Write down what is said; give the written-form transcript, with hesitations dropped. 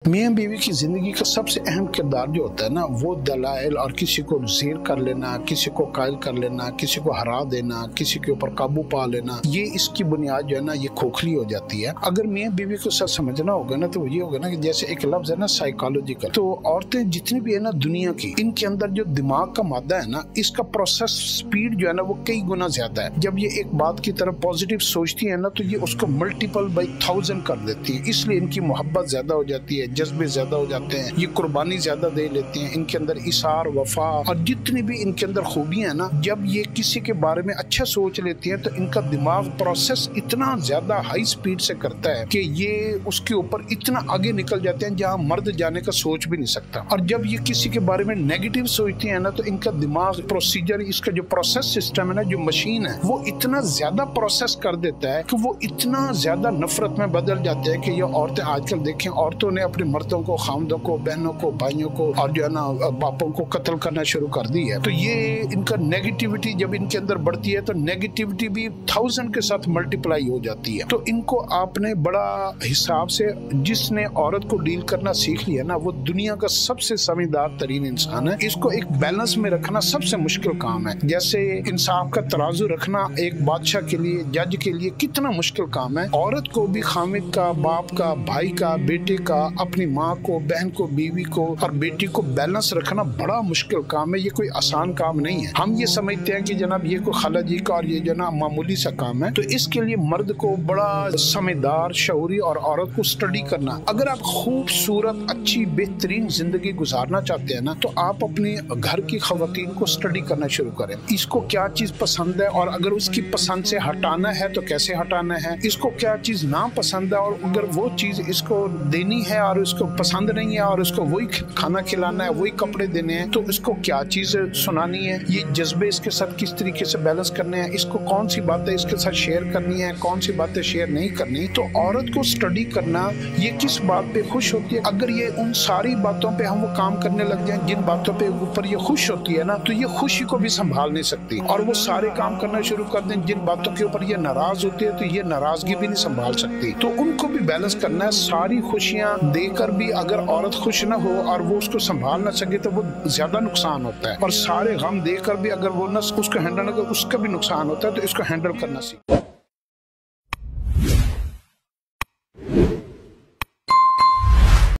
मियाँ बीवी की जिंदगी का सबसे अहम किरदार जो होता है ना, वो दलाइल और किसी को ज़ेर कर लेना, किसी को कायल कर लेना, किसी को हरा देना, किसी के ऊपर काबू पा लेना, ये इसकी बुनियाद जो है ना, ये खोखली हो जाती है। अगर मियाँ बीवी को सच समझना होगा ना, तो ये होगा ना कि जैसे एक लफ्ज है ना साइकोलॉजिकल, तो औरतें जितनी भी है ना दुनिया की, इनके अंदर जो दिमाग का मादा है ना, इसका प्रोसेस स्पीड जो है ना, वो कई गुना ज्यादा है। जब ये एक बात की तरफ पॉजिटिव सोचती है ना, तो ये उसको मल्टीपल बाई 1000 कर देती है। इसलिए इनकी मोहब्बत ज्यादा हो जाती है, जज्बे ज्यादा हो जाते हैं, ये कुर्बानी ज्यादा दे लेती हैं, इनके अंदर इसार, वफा और जितनी भी इनके अंदर खूबियां हैं ना, जब ये किसी के बारे में अच्छा सोच लेती हैं तो इनका दिमाग प्रोसेस इतना ज्यादा हाई स्पीड से करता है कि ये उसके ऊपर इतना आगे निकल जाते हैं जहाँ मर्द जाने का सोच भी नहीं सकता। और जब ये किसी के बारे में नेगेटिव सोचती है ना, तो इनका दिमाग प्रोसीजर, इसका जो प्रोसेस सिस्टम है ना, जो मशीन है, वो इतना ज्यादा प्रोसेस कर देता है कि वो इतना ज्यादा नफरत में बदल जाते हैं कि ये औरतें आजकल देखें, औरतों ने अपने मर्दों को, खामदों को, बहनों को, भाइयों को और जो है ना बापों को कत्ल करना शुरू कर दी है। तो ये इनका नेगेटिविटी जब इनके अंदर बढ़ती है तो नेगेटिविटी भी 1000 के साथ मल्टीप्लाई हो जाती है। तो इनको आपने बड़ा हिसाब से, जिसने औरत को डील करना सीख लिया ना, वो दुनिया का सबसे समझदार तरीन इंसान है। इसको एक बैलेंस में रखना सबसे मुश्किल काम है। जैसे इंसाफ का तराजू रखना एक बादशाह के लिए, जज के लिए कितना मुश्किल काम है, औरत को भी खामिद का, बाप का, भाई का, बेटे का, अपनी माँ को, बहन को, बीवी को और बेटी को बैलेंस रखना बड़ा मुश्किल काम है। ये कोई आसान काम नहीं है। हम ये समझते हैं कि जनाब ये कोई खाला जी का और ये जो ना मामूली सा काम है। तो इसके लिए मर्द को बड़ा समझदार, शऊरी और औरत को स्टडी करना। अगर आप खूबसूरत, अच्छी, बेहतरीन जिंदगी गुजारना चाहते हैं ना, तो आप अपने घर की खवातीन को स्टडी करना शुरू करें। इसको क्या चीज पसंद है और अगर उसकी पसंद से हटाना है तो कैसे हटाना है, इसको क्या चीज ना पसंद है और अगर वो चीज इसको देनी है और उसको पसंद नहीं है और उसको वही खाना खिलाना है, वही कपड़े देने हैं, तो इसको क्या चीज सुनानी है, ये जज्बे इसके साथ किस तरीके से बैलेंस करने हैं, इसको कौन सी बातें इसके साथ शेयर करनी है, कौन सी बातें शेयर नहीं करनी। तो औरत को स्टडी करना, ये किस बात पे खुश होती है, अगर ये उन सारी बातों पे हम वो काम करने लग जाए जिन बातों पे ऊपर ये खुश होती है ना, तो ये खुशी को भी संभाल नहीं सकती। और वो सारे काम करना शुरू कर दें जिन बातों के ऊपर ये नाराज होती है, तो ये नाराजगी भी नहीं संभाल सकती। तो उनको भी बैलेंस करना है। सारी खुशियां देकर भी अगर औरत खुश ना हो और वो उसको संभाल ना सके तो वो ज्यादा नुकसान होता है। और सारे गम देकर भी अगर वो न उसको हैंडल ना करे, उसका भी नुकसान होता है। तो इसको हैंडल करना सीखो।